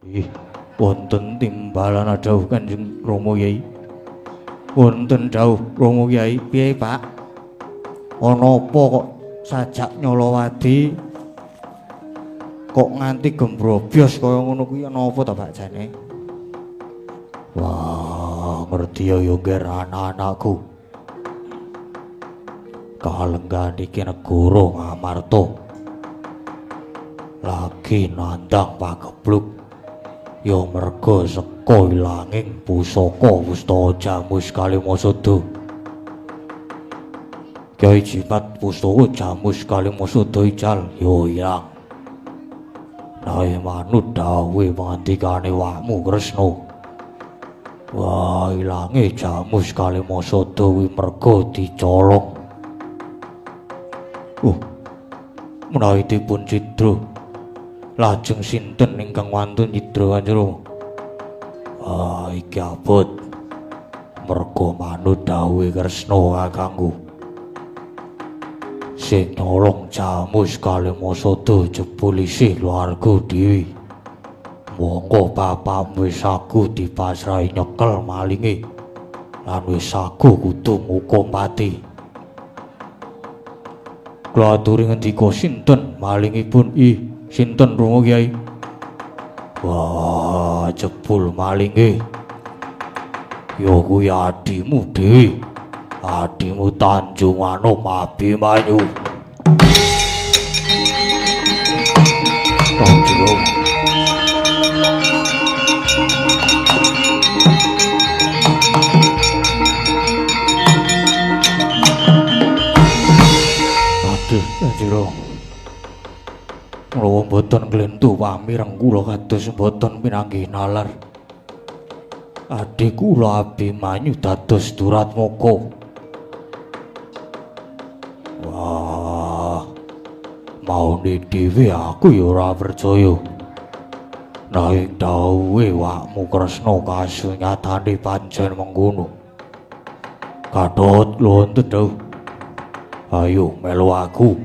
Ih, wonten timbalan dawuh Kanjeng Rama Kyai. Wonten dawuh Rama Kyai, piye Pak? Ana apa kok sajak Nyolowadi kok nganti gembrobyos kaya ngono kuwi ana apa ta Pak jane? Wah, ngerti ya ngger anak-anakku. Kalenggan iki negara Ngamarta lagi nandang pagebluk ya merga saka ilanging pusaka Pustaka Jamus Kalimasada. Kyai Jipat Pustaka Jamus Kalimasada ical ya ilang. Nae manut dawuhe pangandikane wakmu Kresna. Wah, ilange Jamus Kalimasada kuwi merga dicolong. Menawi dipun cidra, lajeng sinten ingkang wantun cidra Kanjeng Rama? Ah, iki abot merga manut dawuhe Kresna kakangku. Sing nolong Jamus Kalimasada jebul isih keluarga dhewe. Monggo bapakmu wis sagu dipasrahi nyekel malinge lan wis sagu kudu ngukum pati. Kula aturi ngendika sinten malingipun? Sinten Rama Kyai? Wah, jebul malinge ya kuwi adimu dhewe. Adimu Tanjung Anom Abimanyu. Tanjung. Kanjeng kula mboten nglentu pamireng kula kados mboten pinanggih nalar. Adhi kula Abimanyu dados Duratmaka. Wah, maune dhewe aku ya ora percaya. Nanging dawuhe wakmu Kresna kasunyatane pancen mengkono. Gatot wonten dawuh. Ayo melu aku.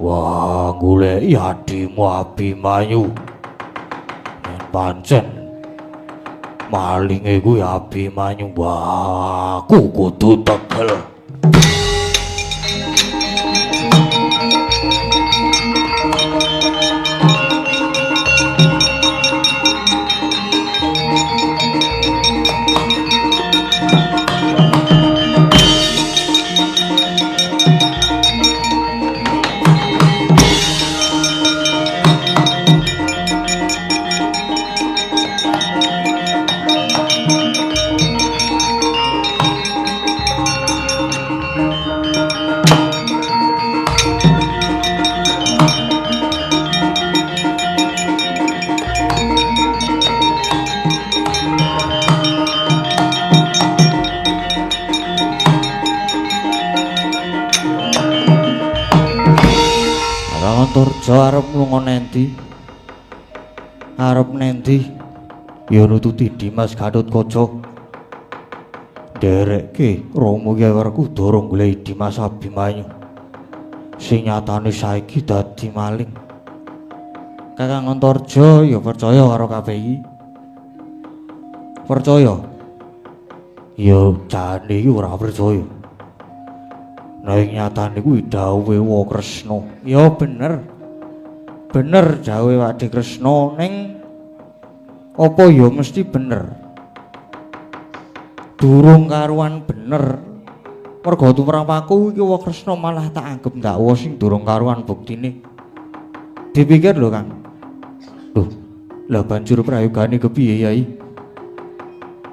Wah, goleki adimu Abimanyu. Yen pancen malinge kuwi Abimanyu, wah aku kudu tegel. Antarja arep lunga nendi? Arep nendi? Ya nututi Dimas Gatotkaca. Nderekke Rama Kyai Werkudara goleki Dimas Abimanyu. Sing nyatane saiki dadi maling. Kakang Antarja ya percaya karo kabeh iki. Percaya? Ya jane iki ora percaya. Nanging nyatane kuwi dawuhe Wa Kresna. Ya bener. Bener dawuhe Wadi Kresna ning apa ya mesti bener. Durung karuan bener. Merga tumrapaku iki Wa Kresna malah tak anggap ndakwa sing durung karuan buktine. Dipikir lho, Kang. Loh, lah banjur prayogane kepiye, Yai?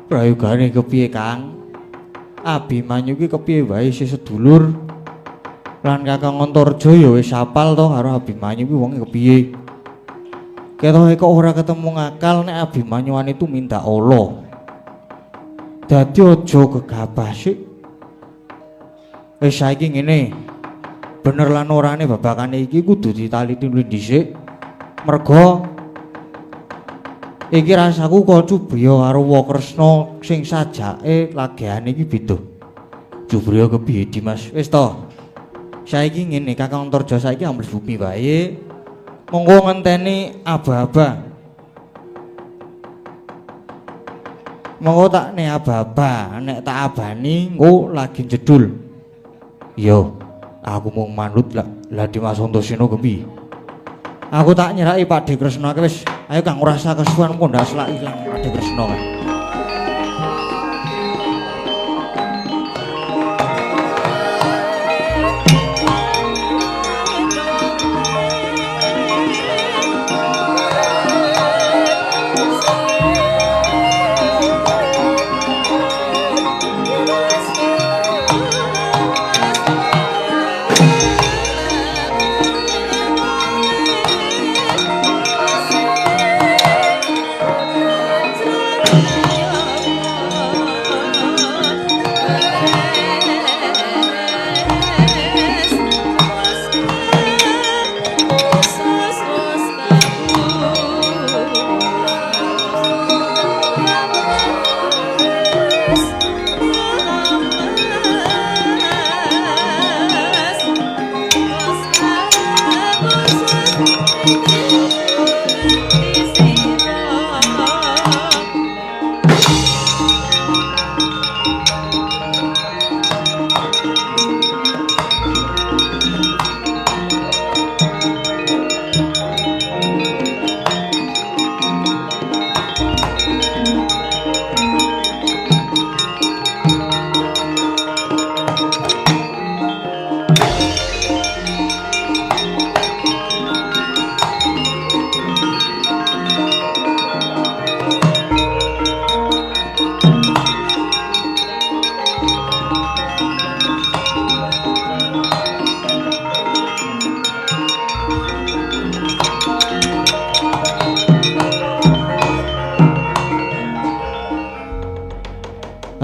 Prayogane kepiye, Kang? Abimanyu ki kepiye wae isih sedulur lan Kakang Antarja ya wis apal to karo Abimanyu ki wonge kepiye. Ketoke kok ora ketemu ngakal nek Abimanyuane itu minta Allah. Dadi aja gegabah sik. Wis saiki ngene. Bener lan orane babakane iki kudu ditaliti dhisik. Merga iki rasaku kok cubriya karo Wa Kresna sing sajake lagiane iki beda. Cubriya kepiye Dimas? Wis to. Saiki ngene Kakang Antarja saiki ambles bumi wae. Monggo ngenteni aba-aba. Monggo tak aba-aba, nek tak abani engko lagi jedul. Yo, aku mau manut lah Dimas Antasena kepiye? Aku tak nyeraki Pak De Kresna wis. Ayo Kang ora usah kesuwen kok ndak selaki Kang Pak De Kresna kan.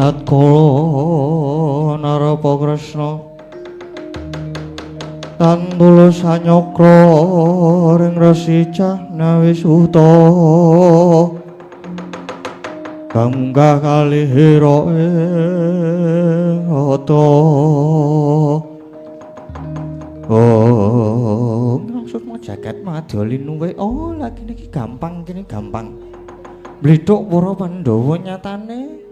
Atkala Narapa Kresna Tandula sanyokra ring Resi Cahnawisutta Kamunggah kalihira ing rata. Oh, maksud mau jagat madolinu wae. Oh, lagi niki gampang, kene gampang. Blethuk para Pandhawa nyatane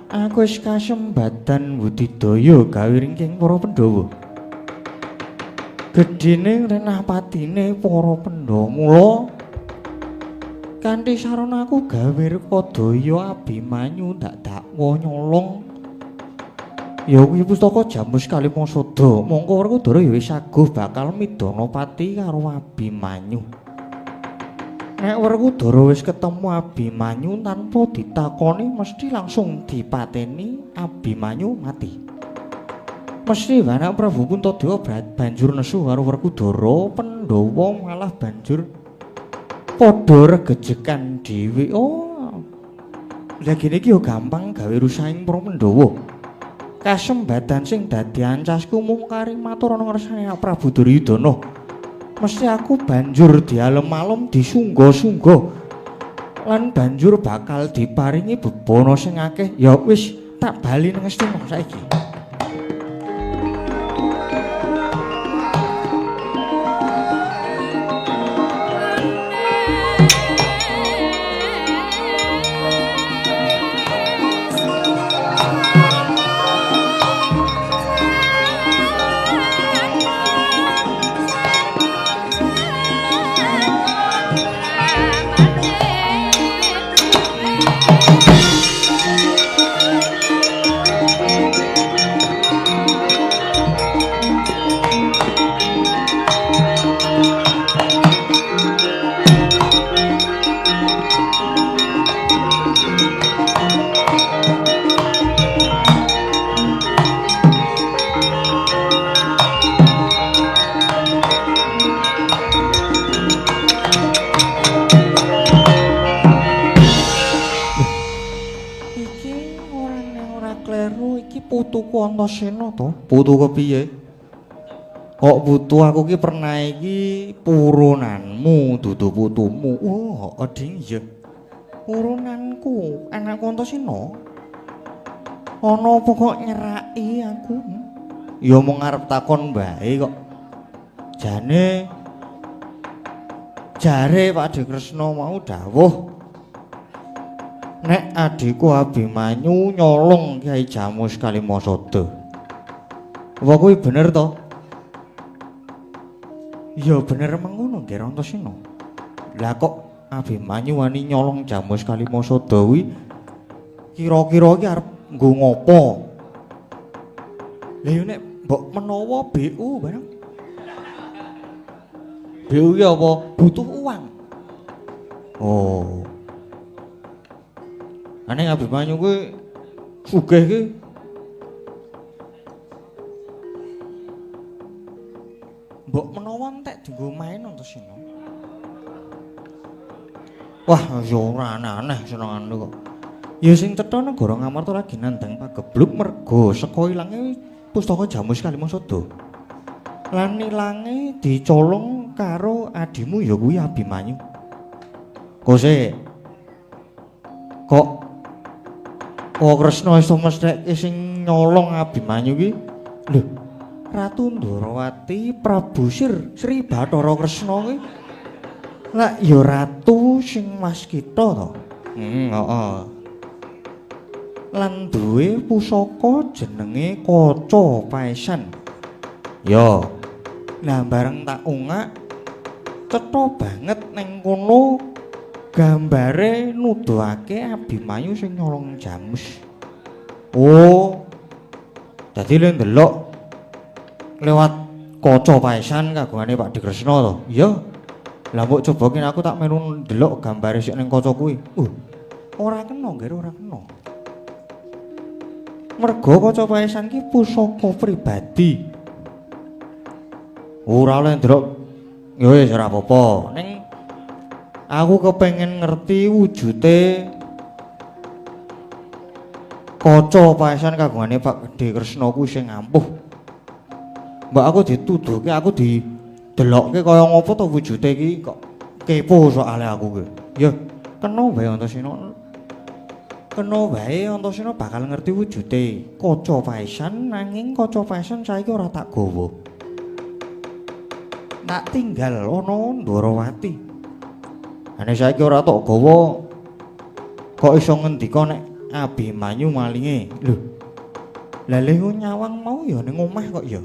aku wis kasembatan budidaya gawe ringking para Pandhawa. Gedhene renah patine para Pandhawa mula kanthi sarana aku gawe rekodaya Abimanyu dak dakwa nyolong. Ya kuwi pustaka Jamus Kalimasada. Mongko Werkudara ya wis aguh bakal midana pati karo Abimanyu. Nek Werkudara wis ketemu Abimanyu tanpa ditakoni mesti langsung dipateni Abimanyu mati. Mesti anak Prabu Puntadewa banjur nesu karo Werkudara, Pandhawa malah banjur padha regejekan dhewe. Oh. Lah gene iki yo gampang gawe rusaing para Pandhawa. Kasembatan sing dadi ancasku mung kari matur ana ngersane Prabu Duryudana. Mesti aku banjur dialem-alem disungga-sungga lan banjur bakal diparingi bebana sing akeh. Ya wis tak bali nang Astina saiki. Putuku Antasena to. Putu kepiye? Kok putu aku ki pernah iki purunanmu dudu putumu. Oh, ading ya. Purunanku, anakku Antasena. Ana apa kok nyeraki aku? Ya mung arep takon bae kok. Jare Pak De Kresna mau dawuh nek adikku Abimanyu nyolong Kyai Jamus Kalimasada. Apa kuwi bener to? Ya bener mengono nggih Rantasena. Lah kok Abimanyu wani nyolong Jamus Kalimasada kuwi kira-kira iki arep nggo ngopo? Lah yo nek mbok menawa BU bareng. BU ki apa? Butuh uang. Oh. Ane Abimanyu kuwi sugih ki. Mbok menawa entek dienggo main Antasena. Wah, yo ora aneh senengane kok. Ya sing cetha negara Ngamarta lagi nandhang pagebluk merga saka ilange pustaka Jamus Kalimasada. Lan ilange dicolong karo adimu ya kuwi Abimanyu. Kose. Kok Kresna iso mestheke sing nyolong Abimanyu ki? Lho, Ratu Ndarawati Prabu Sri Bathara Kresna ki. Lah ya ratu sing waskita to. Heeh. Lan duwe pusaka jenenge Kaca Paesan. Ya. Lah bareng tak ungak cetha banget ning kono gambare nuduhake Abimanyu sing nyolong Jamus. Oh. Dadi le ndelok lewat Kaca Paesan kagungane Pak Dikresna to. Iya. Lah mbok coba kene aku tak melu ndelok gambare sik ning kaca kuwi. Ora kena, nggih ora kena. Merga Kaca Paesan ki pusaka pribadi. Ora oleh ndelok. Ya wis ora apa-apa. Ning aku kepengin ngerti wujude Kaca Paesan kagungane Pak Gede Kresna kuwi sing ampuh. Mbak aku dituduhke aku didelokke kaya ngopo to wujude iki kok kepo soalé aku ki. Ya kena wae Antasena. Kena wae Antasena bakal ngerti wujude Kaca Paesan nanging Kaca Paesan saiki ora tak gawa. Tak tinggal ana Ndarawati. Ane saiki ora tak gawa kok iso ngendika nek Abimanyu malinge. Lho. Lah nyawang mau ya ning omah kok ya.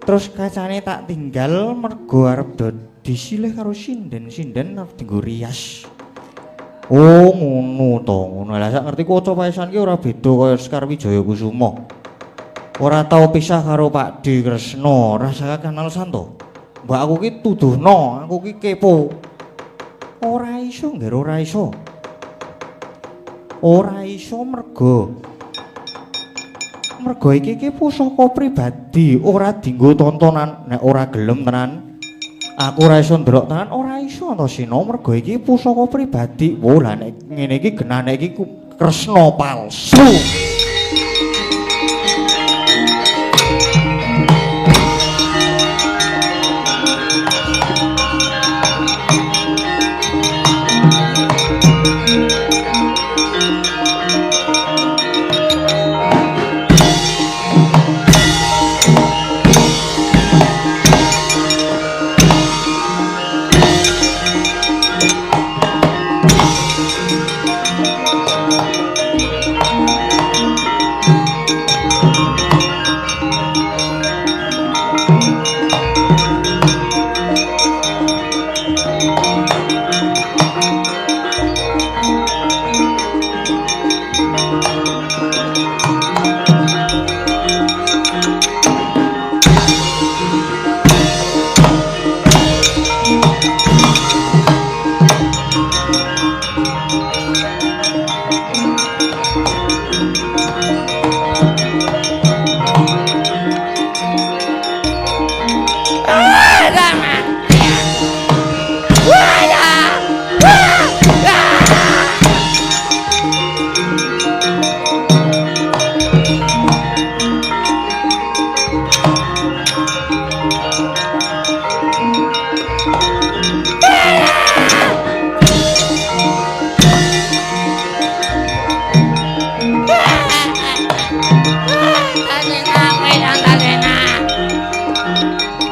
Terus kacane tak tinggal mergo arep disilih karo sinden-sinden arep dienggo rias. Oh ngono to, ngono. Lah sak ngerti Kaca Paesan ki ora beda kaya Sekar Wijaya Kusuma. Ora tau pisah karo Pak Dikresna, rasake kenal santo. Mbak aku ki tuduhno, aku ki kepo. Ora iso, nggih ora iso. Ora iso mergo iki pusaka pribadi, ora dienggo tontonan. Nek ora gelem tenan, aku ora iso ndelok tenan, ora iso Antasena mergo iki pusaka pribadi. Oh lah nek ngene iki genane iki Kresna palsu.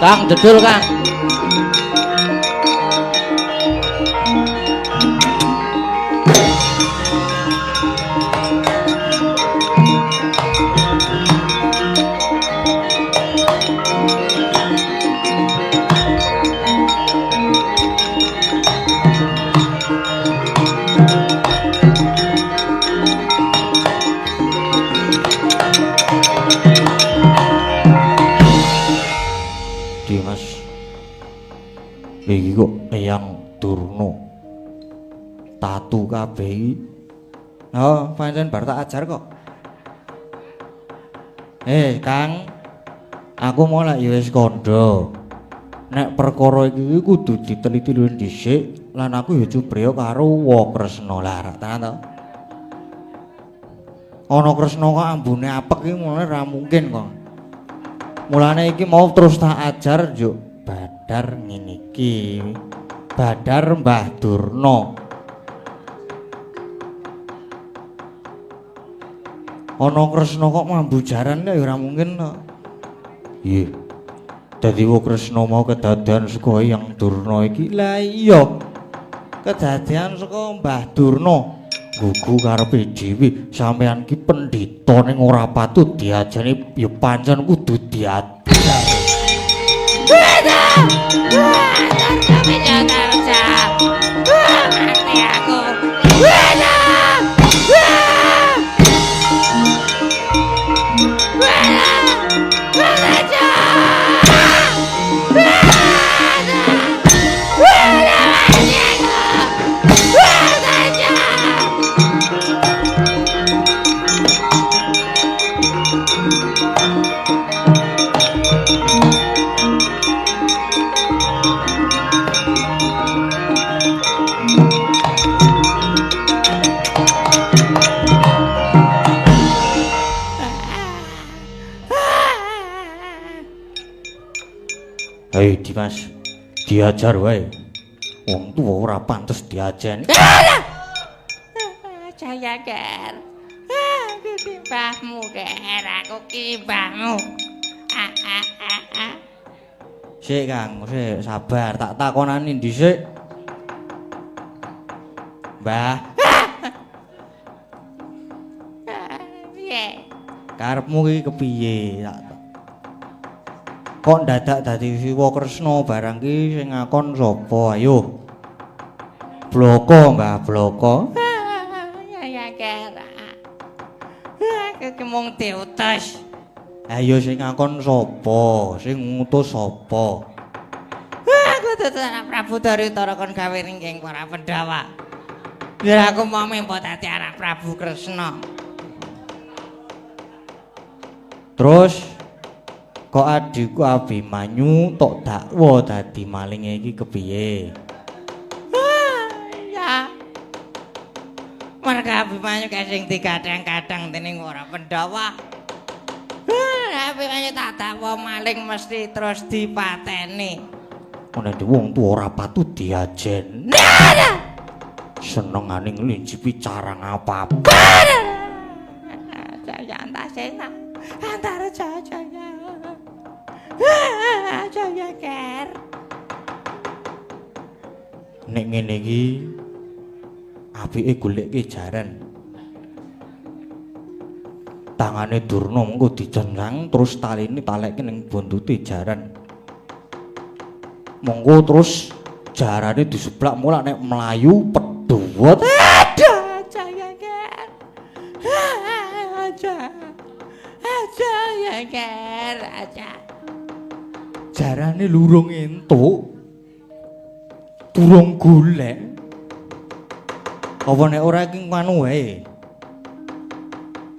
Kang dedul Kang. Iki kok Eyang Durna. Tatu kabeh iki. Oh, pancen bar tak ajar kok. Kang. Aku mau lek ya wis kandha. Nek perkara iki kudu diteliti luwih dhisik lan aku ya cubriya karo Kresna larak tenan to. Ana Kresna kok ambune apek iki mulane ra mungkin kok. Mulane iki mau terus tak ajar juk Badar ngene iki. Badar Mbah Durna. Ana Kresna kok mambu jaran ya ora mungkin kok. Iya. Dadi wong Kresna mau kedadian saka Eyang Durna iki. Lah iya. Kedadian saka Mbah Durna. Gugu karepe dhewe sampean ki pendhita ning ora patut diajeni ya pancen kudu diajar. Mati aku. Hei Dimas, diajar wae. Wong tuwa ora pantes diajeni. Jaya Ger. Aku ki mbahmu Ger, aku ki mbahmu. Sik Kang, sik sabar tak takonani dhisik. Mbah. Piye? Karepmu ki kepiye? Kok dadak dadi Siwa Kresna barang ki sing ngakon sapa? Ayo. Bloko, Mbah, bloko. Ya Ger. Aku ki mung diutus. Ayo sing ngakon sapa? Sing ngutus sapa? Aku tutus anak Prabu Daritara kon gawe ringking para Pandhawa. Biar aku mau mimpo dadi anak Prabu Kresna. Terus kok adikku Abimanyu tok dakwa dadi malinge iki kepiye? Ya. Merga Abimanyu kae sing digadang-gadang dening ora Pandhawa. Abimanyu tak dakwa maling mesti terus dipateni. Ana wong tuwa ora patut diajen. Senengane nglinjipi carang apa-apa. Jaya Antasena. Antara Jaya. Jaya Ger. Nek ngene iki apike goleke jaran. Tangane Durna mengko dijenjang terus taline talekke ning buntute jaran. Monggo terus jarane diseblak mulak nek mlayu pedhuwet. Aduh, Jaya Ger. Aja. Jaya Ger, aja. Jarane lurung entuk. Durung golek. Apa nek ora iki manu wae.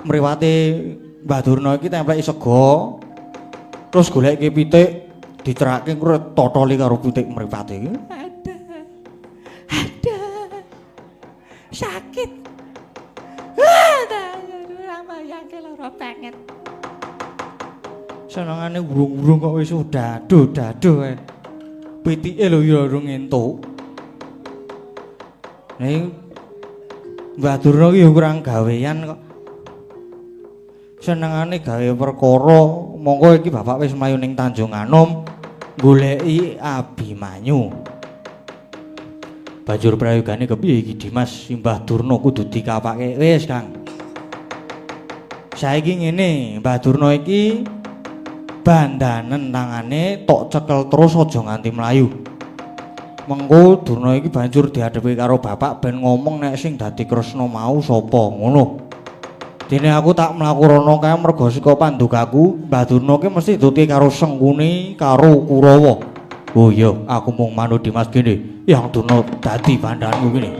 Mriwate Mbah Durna iki templeki sega. Terus goleki pitik dicerake karo totoli karo pitik mripate iki. Aduh. Sakit. Aduh, ramayake lara banget. Senengane urung-urung kok wis dado-dado wae. Pitike lho ya urung entuk. Ning Mbah Durna ki ya kurang gawean kok. Senengane gawe perkara, monggo iki bapak wis mlayu ning Tanjung Anom goleki Abimanyu. Banjur prayogane kepiye iki Dimas? Mbah Durna kudu dikapake wis, Kang. Saiki ngene, Mbah Durna iki bandanen tangane tok cekel terus aja nganti mlayu. Mengko Durna iki banjur dihadapi karo bapak ben ngomong nek sing dadi Kresna mau sapa ngono. Dene aku tak mlaku rono kae merga saka pandukaku, Mbah Durna ki mesti duti karo Sengkuni karo Kurawa. Oh iya, aku mung manut Dimas kene yang dono dadi bandhanku kene.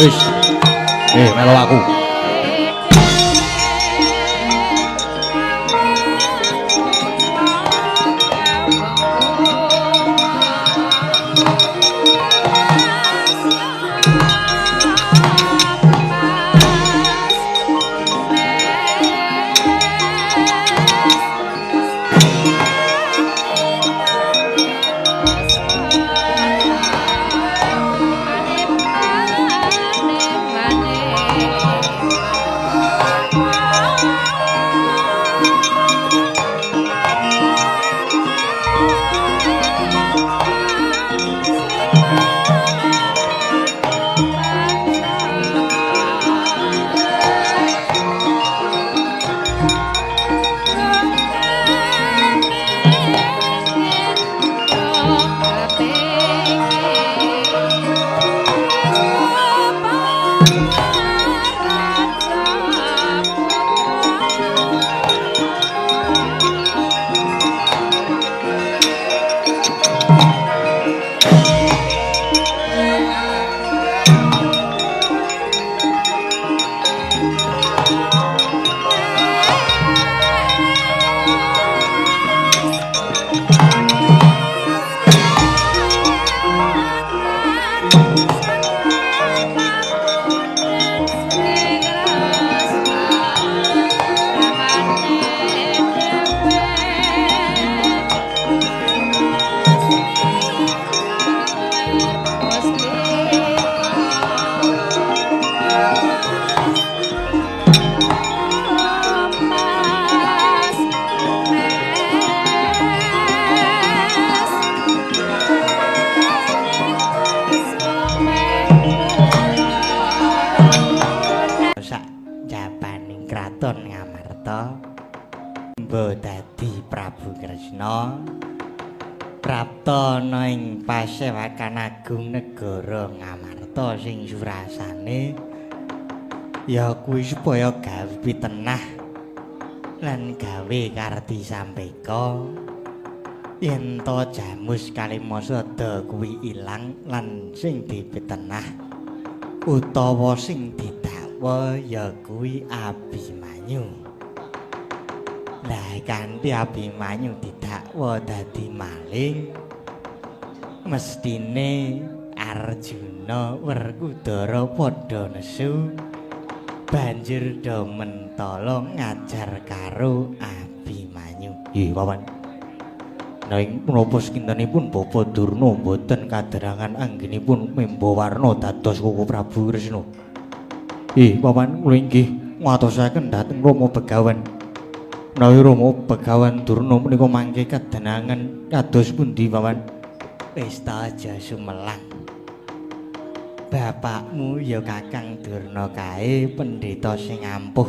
Wis. Melu aku. Kraton Ngamarta mbo dadi Prabu Kresna prapta ana ing pasewakan agung negara Ngamarta sing surasane ya kuwi supaya gawe pitenah lan gawe karti sampeka yen to Jamus Kalimasada kuwi ilang lan sing dipitenah utawa sing didakwa ya kuwi Abimanyu. Lah kanthi Abimanyu didakwa dadi maling mestine Arjuna Werkudara padha nesu banjur do mentala ngajar karo Abimanyu. Nggih, Paman. Nanging menapa sekintenipun Bapa Durna boten kaderangan anggenipun memba warna dados Koko Prabu Kresna. Paman kula inggih ngatosaken dhateng Rama Begawan. Menawi Rama Begawan Durna menika mangke kadenangan kados pundi, Paman? Pesta aja sumelang. Bapakmu ya Kakang Durna kae pendeta sing ampuh.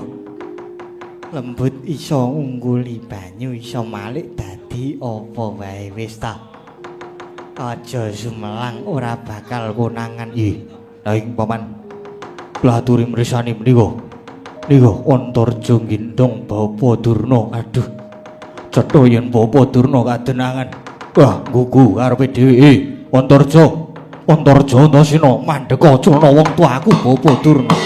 Lembut iso ungguli banyu iso malik dadi apa wae wis ta. Aja sumelang ora bakal konangan. Nanging Paman kula aturi mrisani menika. Nika Antarja nggintong Bapa Durna. Aduh. cetha yen Bapa Durna kadenangan. Wah, gugu karepe dhewe. Antarja, Antarja Antasena mandheka Jana wong tuaku Bapa Durna.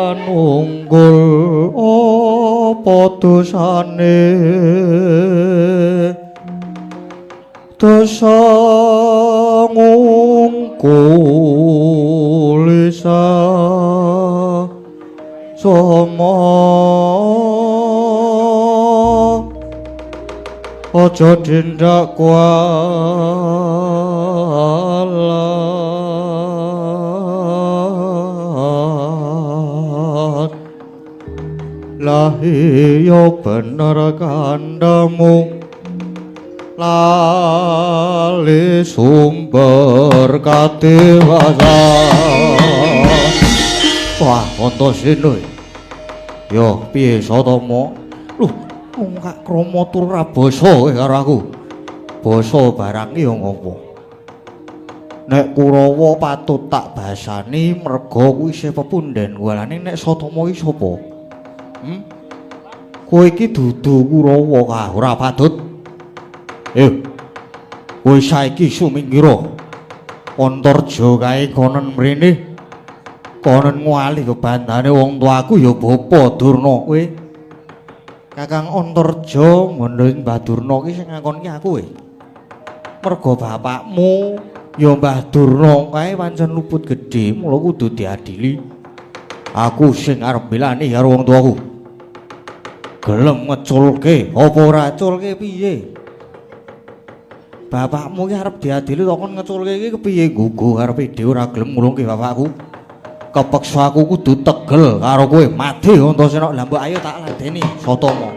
Panunggul apa dosane dosa ngungkul isa sama aja dindak kualat lah iya bener kandamu lali sumber kadewasan. Wah, Antasena. Yo, piye Satama? Loh, wong Kak Krama tur ra basa karo aku. Basa barang iki yo ngopo? Nek Kurawa patut tak basani merga kuwi isih pepundhen. Walane nek Satama iki sapa? Kowe iki dudu Kurawa ka, ora patut. Kowe saiki sumingira. Antarja kae konen mrene. Konen nguali kebandane wong tuaku ya Bapa Durna kowe. Kakang Antarja ngono Mbah Durna ki sing ngakoni aku kowe. Merga bapakmu ya Mbah Durna kae pancen luput gedhe, mula kudu diadili. Aku sing arep belani karo wong tuaku. Gelem ngeculke apa ora culke piye? Bapakmu ki arep diadili kok ngeculke iki kepiye gugu karepe dhewe ora gelem ngulungke bapakku. Kepeksa aku kudu tegel karo kowe mati Antasena. Lah mbok ayo tak ladeni Satama.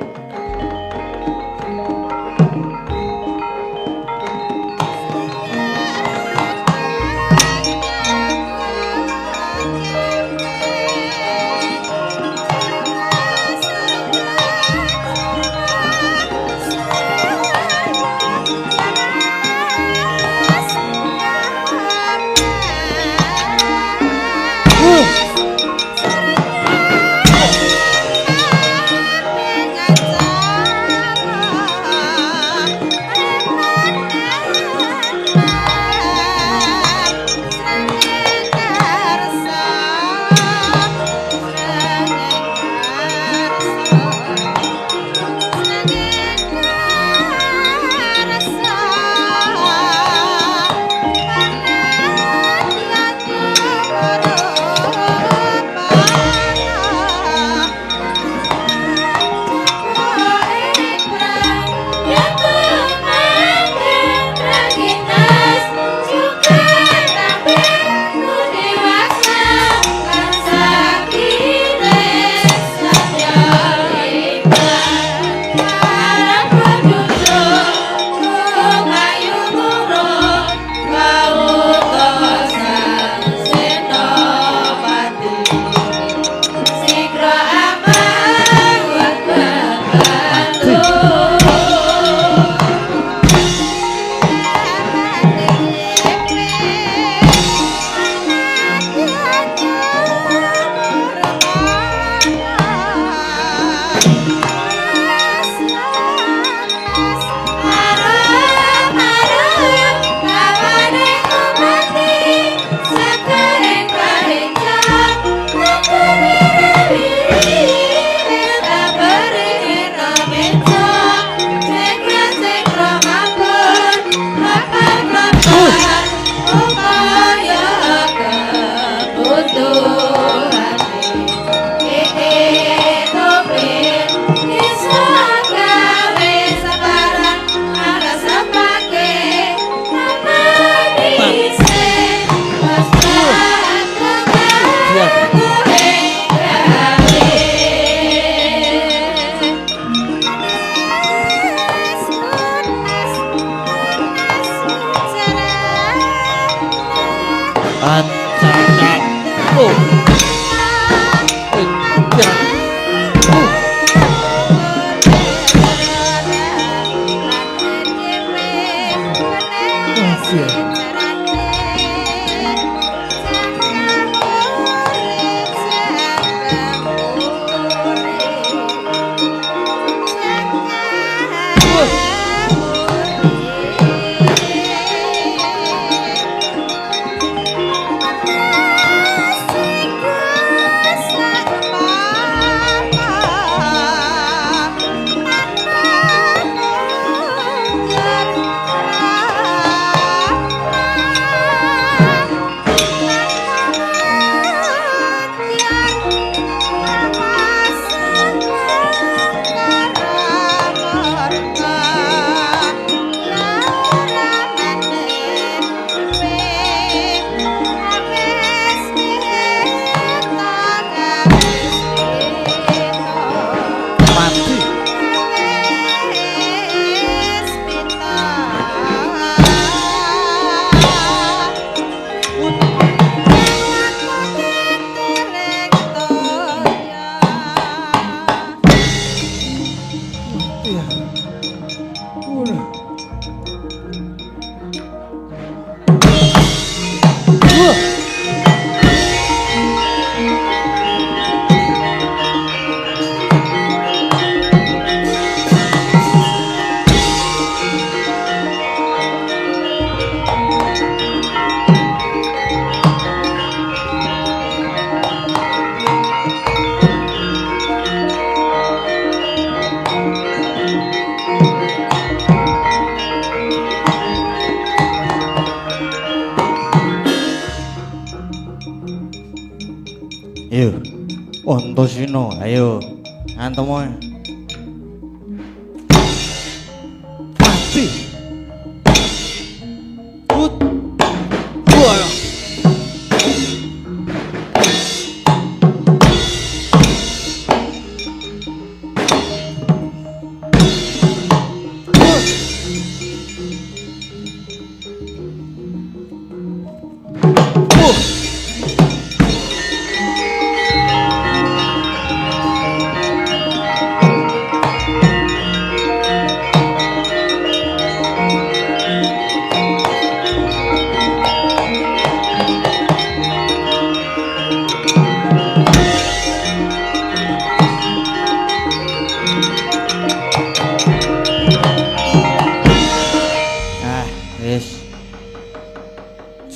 Ayo, Antasena, ayo, antem ae. Pati. Put. Wah.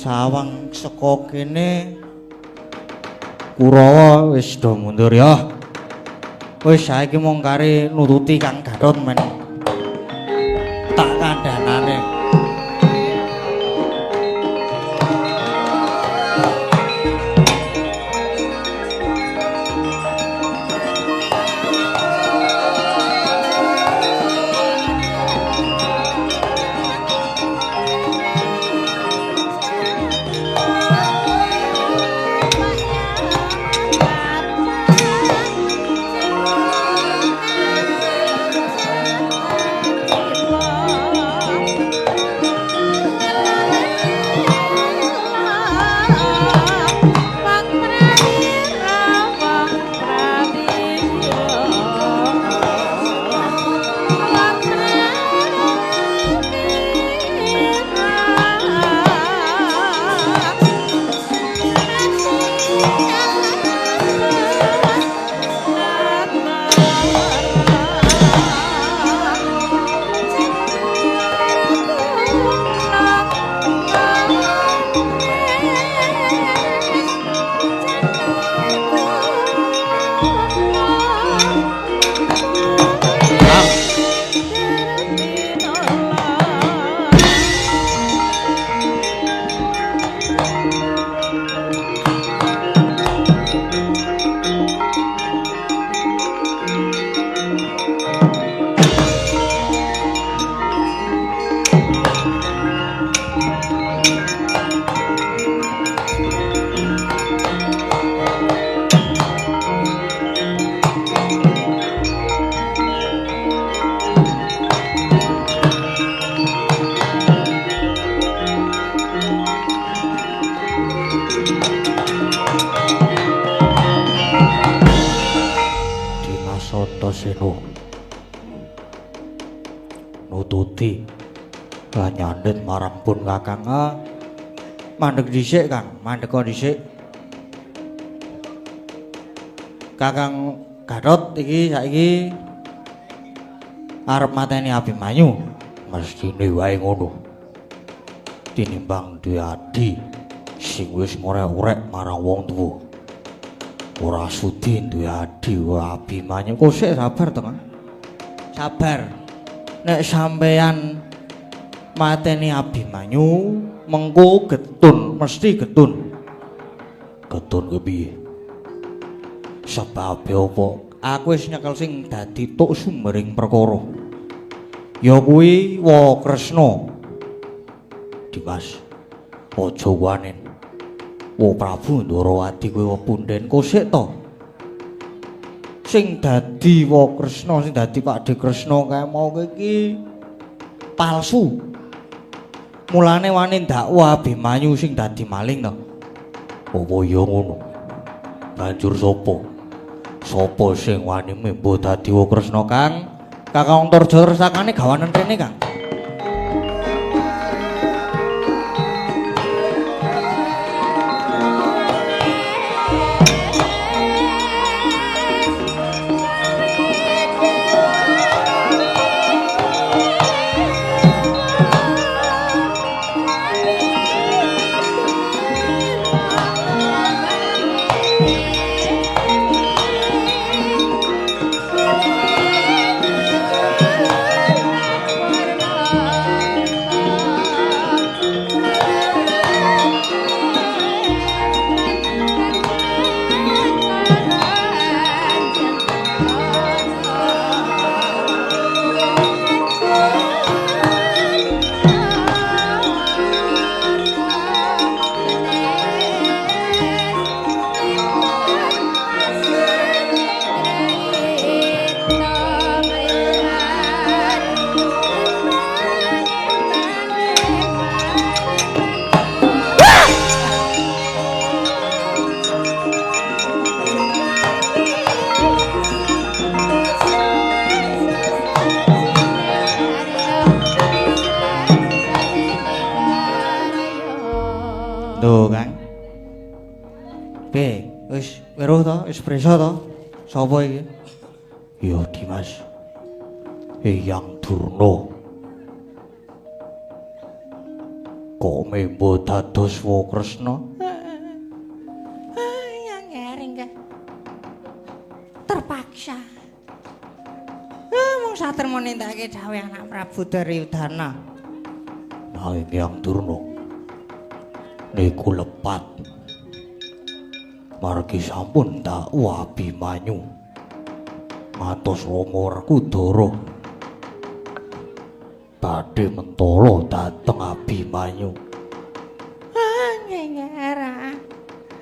Sawang saka kene Kurawa wis do mundur ya. Wis saiki mung kari nututi Kang Gatot men. Tak kandhanane. Antasena nututi lan nyandhet marang pun Kakang. Mandheg dhisik Kang, mandheka dhisik. Kakang Gatot iki saiki arep mateni Abimanyu, mestine wae ngono. Tinimbang duwe adi sing wis ngorek-orek marang wong tuwa. Ora sudi duwe adi Abimanyu. Kok sik sabar to, Kang? Sabar. Nek sampeyan mateni Abimanyu, mengko getun, mesti getun. Getun kepiye? Sebab apa? Aku wis nyekel sing dadi tuk sumbering perkara. Ya kuwi Wa Kresna. Dimas, aja wanen. Wa Prabu Ndarawati kuwi punden kosik to. Sing dadi Wa Kresna, sing dadi Pakde Kresna kae mau iki palsu. Mulane wani ndakwa Abimanyu sing dadi maling to. Apa ya ngono? Banjur sapa? Sapa sing wani membo dadi Wa Kresna, Kang? Kakang Antarja resakane gawanen rene, Kang. Tuh, Kang. Wis weruh to, wis prisa to. Sapa iki? Ya Dimas. Eyang Durna. Kok membo dados Wa Kresna? Yang garing ka. Terpaksa. Mung satermo nindakake dawuh anak Prabu Daryudana. Nanging Eyang Durna niku lepat. Margi sampun dakwa Abimanyu matos Rama Werkudara badhe mentala dhateng Abimanyu. Janggar.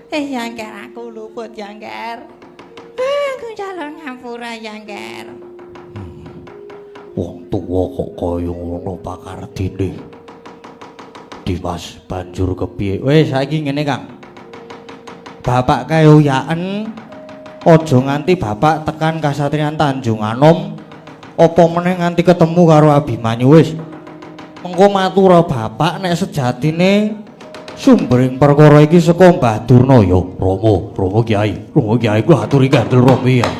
Janggar aku luput Janggar. Aku calon ngapura Janggar. Wong tuwa kok kaya ngono pakardine. Dimas banjur kepiye? Wis saiki ngene, Kang. Bapak kae uyaken aja nganti bapak tekan kasatriyan Tanjung Anom apa meneh nganti ketemu karo Abimanyu wis. Mengko matura bapak nek sejatine sumbering perkara iki saka Mbah Durna ya. Rama Kyai kula aturi kandel Rama ya.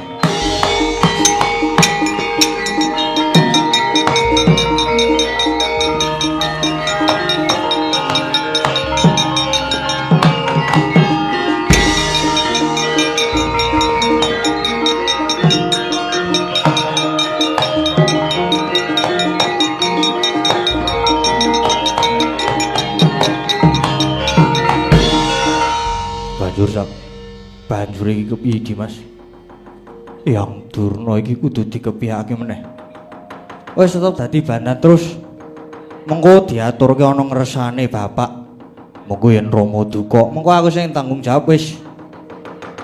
Banjur iki kepiye Dimas? Eyang Durna iki kudu dikepiyake meneh. Wis tetep dadi bandan terus. Mengko diaturke ana ngresane bapak. Mengko yen Rama duka, mengko aku sing tanggung jawab wis.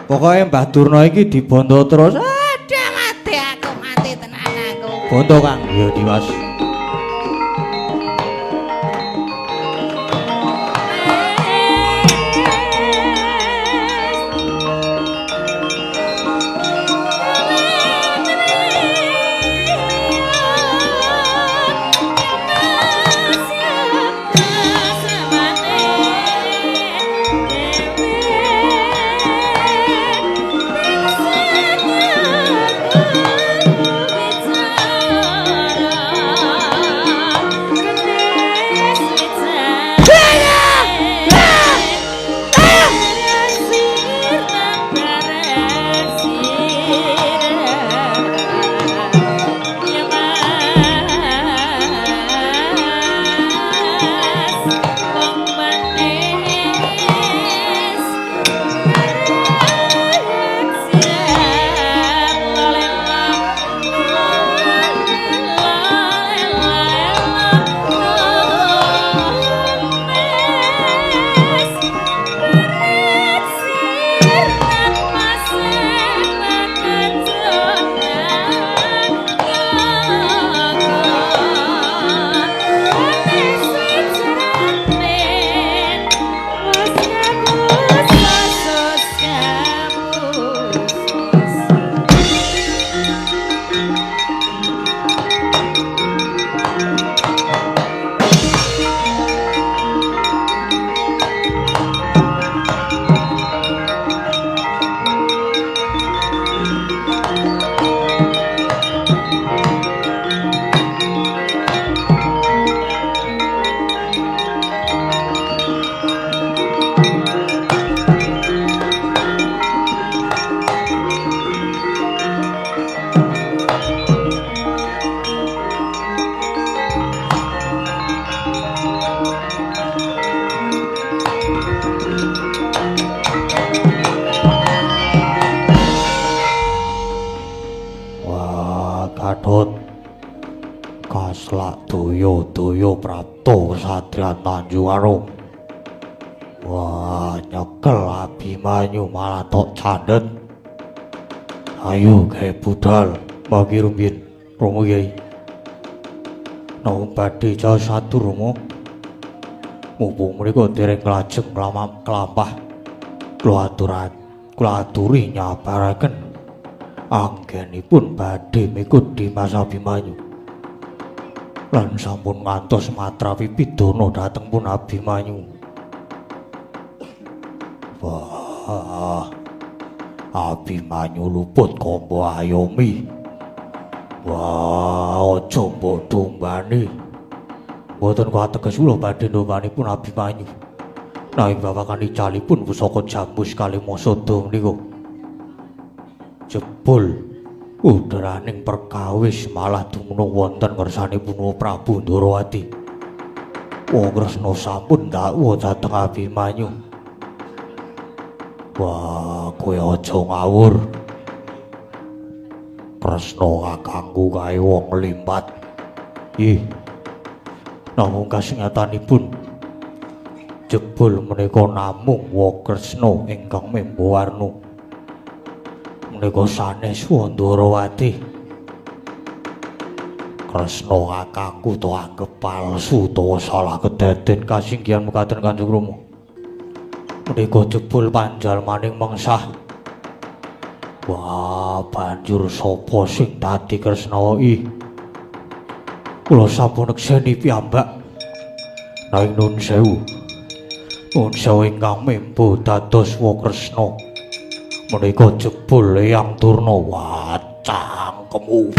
Pokoke Mbah Durna iki dibondo terus. Ada mati aku, mati tenan aku. Bondo Kang. Ya Dimas. Jayadaya prapta Satriyan Tanjungarum. Wah, nyekel Abimanyu malah tok candhet. Ayo gawe budal bagi rumbin Romo Kyai. Nang badhe caos satur Romo. Mumpung menika dereng lajeng kelampah. Kula aturi nyabaraken anggenipun badhe mikut Dimas Abimanyu. Lan sampun ngantos matrapi pidana dhateng pun Abimanyu. Wah, Abimanyu luput kombo ayomi. Wah, aja mbok tumbani. Mboten kateges kula badhe ndombanipun Abimanyu. Nanging babakan icalipun pusaka Jambus kali Masada menika. Jebul udraning perkawis malah dumunung wonten ngersanipun Prabu Ndorowati. Wong Kresna sampun dakwa dhateng Abimanyu. Wah, kowe aja ngawur. Kresna kakangku kae wong limpat. Ih. Namung kasingatanipun jebul menika namung Wa Kresna ingkang membo warna. Menika sanes Ndorowati. Kresna kakangku to anggep palsu utawa salah kedadèn kasinggihan mekaten Kanjeng Rama. Menika jebul panjalmaning mengsah. Wah, banjur sapa sing dadi Kresna iki? Kula sampun nekseni piyambak. Nanging nuwun sewu. Nuwun sewu ingkang membo dados Wa Kresna. Menika jebul Eyang Turna. Wah, cangkemmu.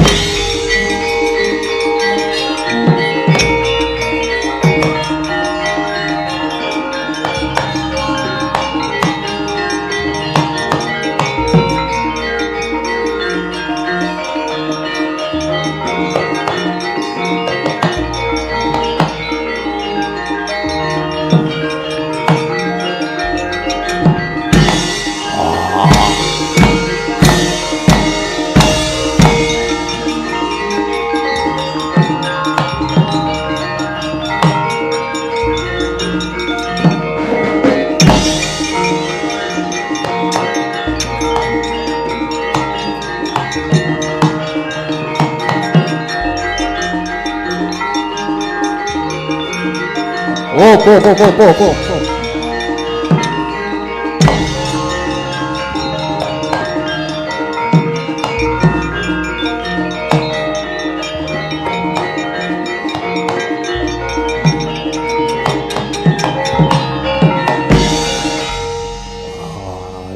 Po.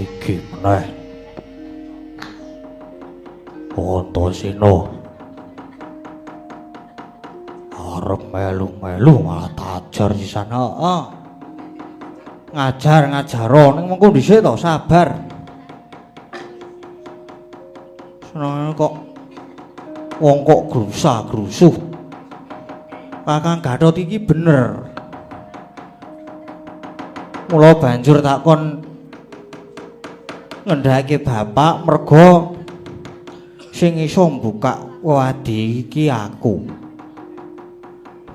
Iki meneh. Antasena. Arep melu-melu malah tajar sisan. Heeh. Ngajar-ngajaro ning mengko dhisik to sabar. Senenge kok wong kok grusah-grusuh. Kakang Gathot iki bener. Mula banjur takon ngendhake bapak merga sing iso mbukak wadi iki aku.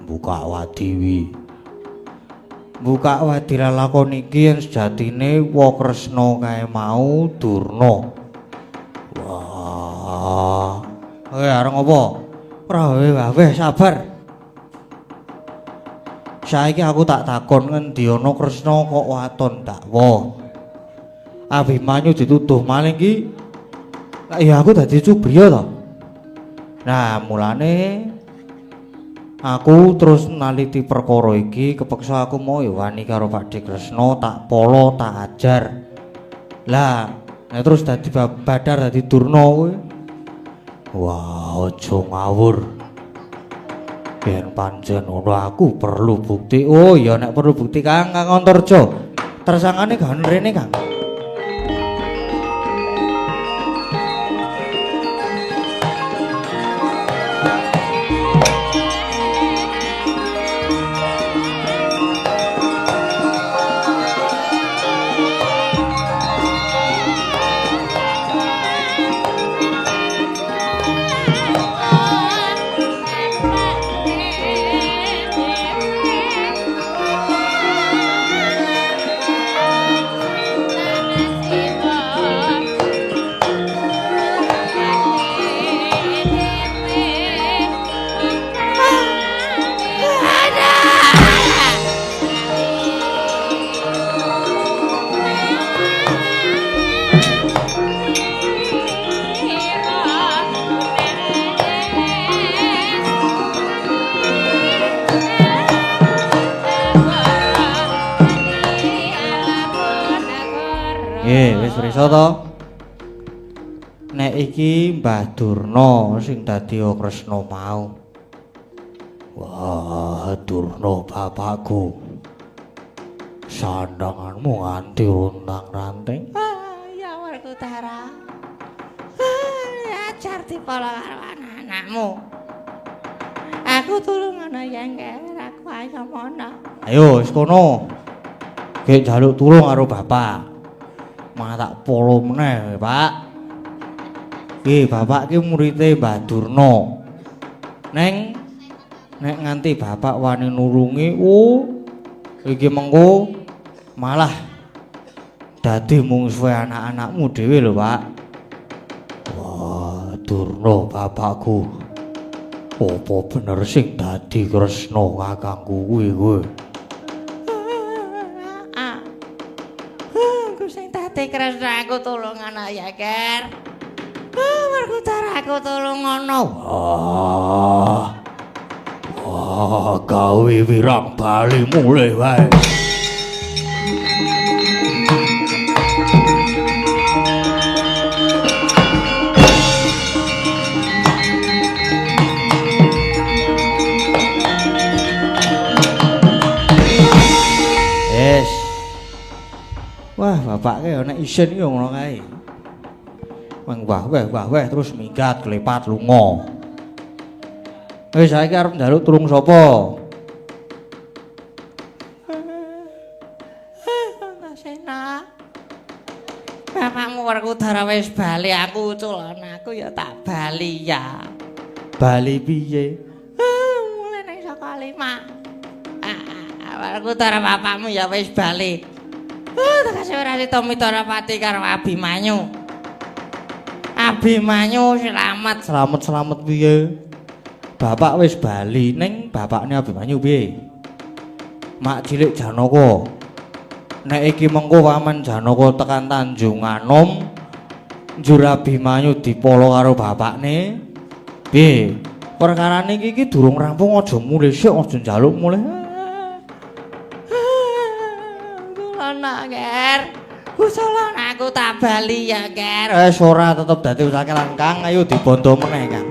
Mbukak wadi Buka wadi lalakon iki yen sejatine Wa Kresna kae mau durna. Wah. Areng apa? Ora wae sabar. Saiki aku tak takon ngendi ana Kresna kok waton dakwa. Abimanyu dituduh maling iki. Lah ya aku dadi cubriya to. Nah, mulane aku terus naliti perkara iki kepeksa aku mau ya wani karo Pakde Kresna tak polo tak ajar. Lah, terus dadi badar dadi durna kowe. Wah, aja ngawur. Yen pancen ngono aku perlu bukti. Oh ya nek perlu bukti Kang Antarja. Tersangane gak rene Kang. prisa to. Nek iki Mbah Durna sing dadi Kresna mau. Wah, Durna bapakku. Sandanganmu nganti runtang-ranting. Ya Werkudara. Ajar dipolo karo anak-anakmu. Aku tulungan Yengger, aku ayo mono. Ayo wis kono. Gek njaluk tulung karo bapak. Malah tak polo meneh, Pak. Nggih, bapak ki murite Mbah Durna. Nek nganti bapak wani nulungi, iki mengko malah dadi mungsuhe anak-anakmu dhewe lho, Pak. Wah, Durna bapakku. Apa bener sing dadi Kresna kakangku kuwi kowe? Aku sing dadi Kresna aku tulungan Yengger. Werkudara aku tulungono. Gawe wirang bali mulih wae. Yes. Wah, bapake ana isin iki ngono kae. Wong wah weh terus minggat klepat lunga. Wis saiki arep njaluk tulung sapa? Antasena. Bapakmu Werkudara wis bali, aku uculan aku ya tak bali ya. Bali piye? Mulai nang saka lima. Werkudara bapakmu ya wis bali. Tekase ora ditomidara pati karo Abimanyu. Abimanyu selamat. Selamat piye? Bapak wis bali ning bapakne Abimanyu piye? Mak cilik Janaka. Nek iki mengko paman Janaka tekan Tanjung Anom, njur Abimanyu dipolo karo bapakne. Piye? Perkarane iki durung rampung, aja mulih sik, aja njaluk mulih. Ana Ger. Usulan aku tak bali ya, Ger. Wis ora tetep dadi usake lan Kang, ayo dibondo meneh, Kang.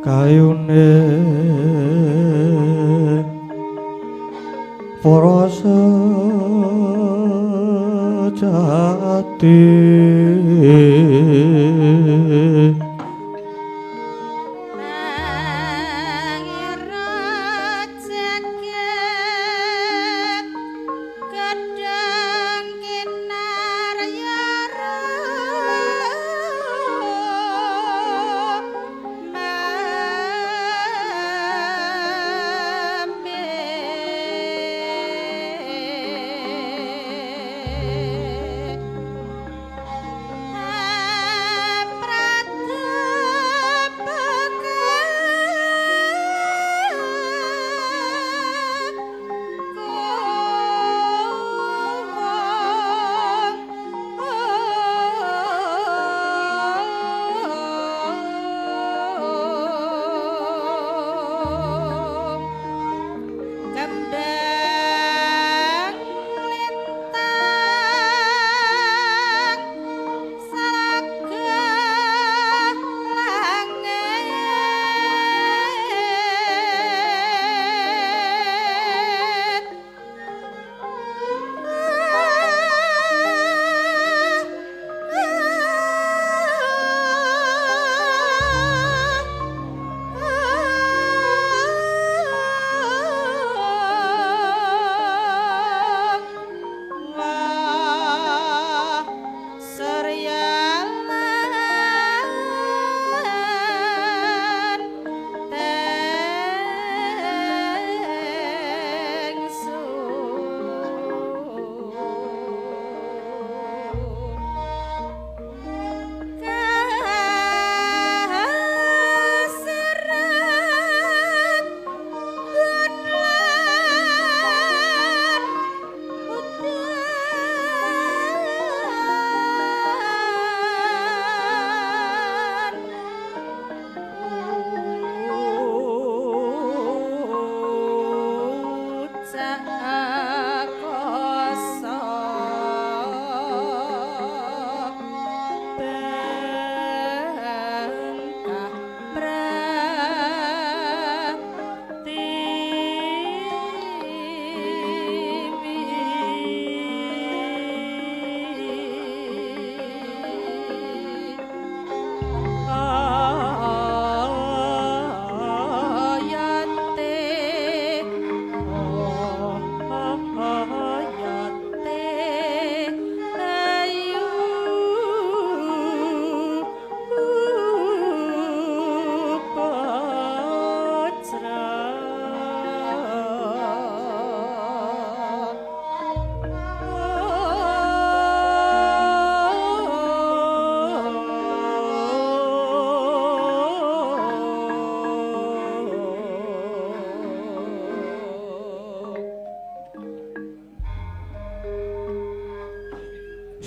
kayune para sejati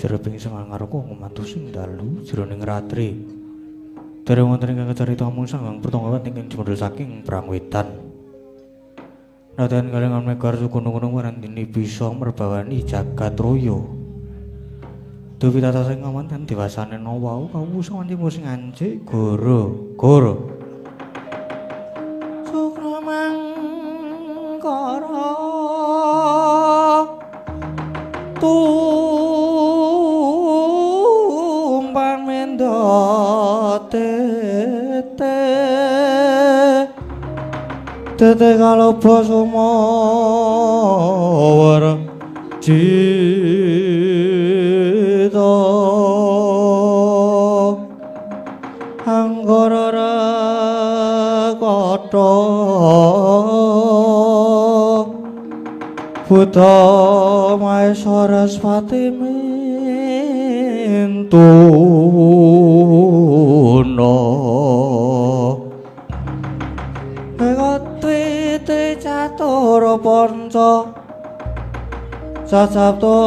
Sireping semangarku ngumantu sing dalu jroning ratri. Dereng wonten ingkang carita mung Sanggang Pertanggawan ingkang jumedhul saking Perang Wetan. Nadayan kalengan megar gunung-gunung warandini bisa merbawani jagat raya. Dewi tata sing ngamanten diwasane wau kawusa nganti musing anjik goro. Sukramangkara tumpang tete kaloba sumawar cita anggara kata Buddha Maeswaraswati mintuna Ekatwite catura panca cacapta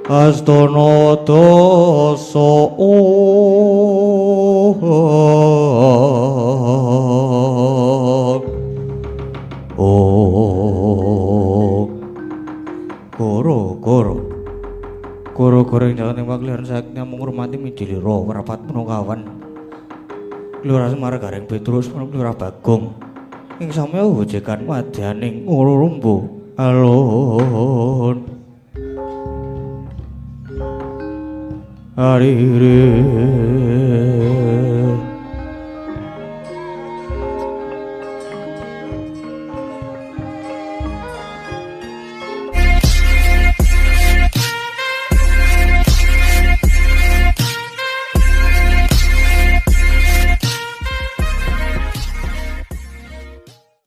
astana dasa goro ing jalan tembak liar saknya menghormati midiliro rapat penokawan Lurah Semar Gareng Petrus Lurah Bagong ing samya gojekan madyaning ngurumbu alon Hari